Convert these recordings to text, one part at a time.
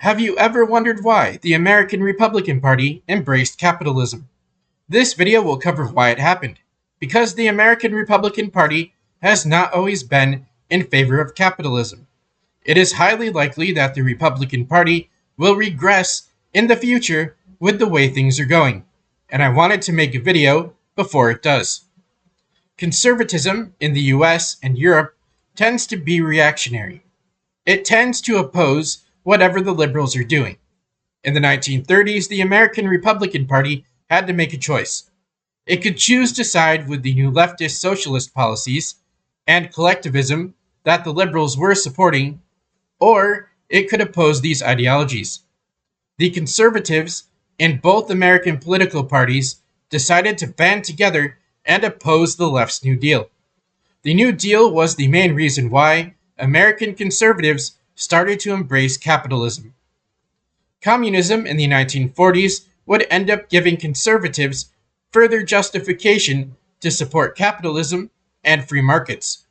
Have you ever wondered why the American Republican Party embraced capitalism? This video will cover why it happened, because the American Republican Party has not always been in favor of capitalism. It is highly likely that the Republican Party will regress in the future with the way things are going, and I wanted to make a video before it does. Conservatism in the US and Europe tends to be reactionary. It tends to oppose whatever the liberals are doing. In the 1930s, the American Republican Party had to make a choice. It could choose to side with the new leftist socialist policies and collectivism that the liberals were supporting, or it could oppose these ideologies. The conservatives in both American political parties decided to band together and oppose the left's New Deal. The New Deal was the main reason why American conservatives started to embrace capitalism. Communism in the 1940s would end up giving conservatives further justification to support capitalism and free markets.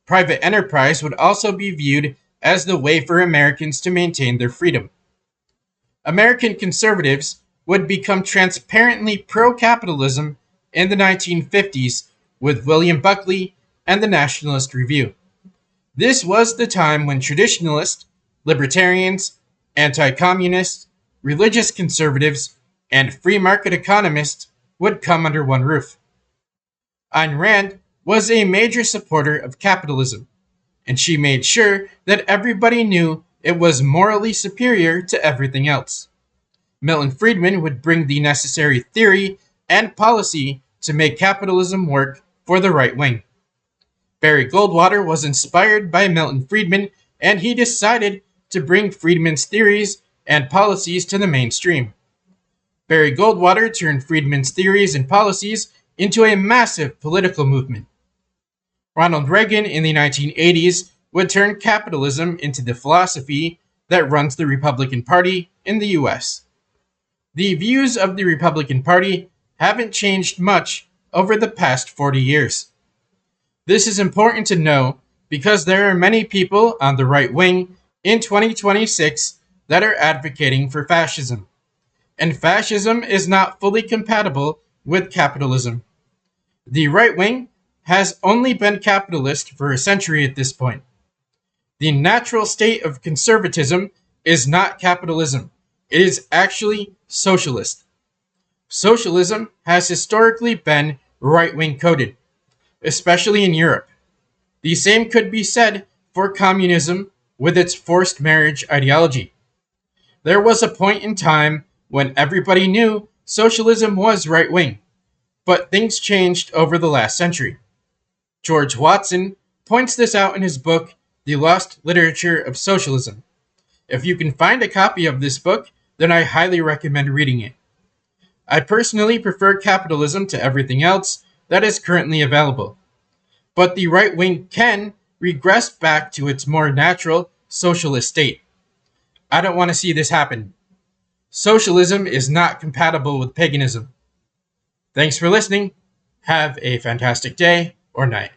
Private enterprise would also be viewed as the way for Americans to maintain their freedom. American conservatives would become transparently pro-capitalism in the 1950s with William Buckley and the Nationalist Review. This was the time when traditionalists, libertarians, anti-communists, religious conservatives, and free market economists would come under one roof. Ayn Rand was a major supporter of capitalism, and she made sure that everybody knew it was morally superior to everything else. Milton Friedman would bring the necessary theory and policy to make capitalism work for the right wing. Barry Goldwater was inspired by Milton Friedman, and he decided to bring Friedman's theories and policies to the mainstream. Barry Goldwater turned Friedman's theories and policies into a massive political movement. Ronald Reagan in the 1980s would turn capitalism into the philosophy that runs the Republican Party in the US. The views of the Republican Party haven't changed much over the past 40 years. This is important to know because there are many people on the right wing in 2026 that are advocating for fascism. And fascism is not fully compatible with capitalism. The right wing has only been capitalist for a century at this point. The natural state of conservatism is not capitalism. It is actually socialist. Socialism has historically been right-wing coded, especially in Europe. The same could be said for communism with its forced marriage ideology. There was a point in time when everybody knew socialism was right-wing, but things changed over the last century. George Watson points this out in his book, The Lost Literature of Socialism. If you can find a copy of this book, then I highly recommend reading it. I personally prefer capitalism to everything else that is currently available. But the right wing can regress back to its more natural socialist state. I don't want to see this happen. Socialism is not compatible with paganism. Thanks for listening. Have a fantastic day or night.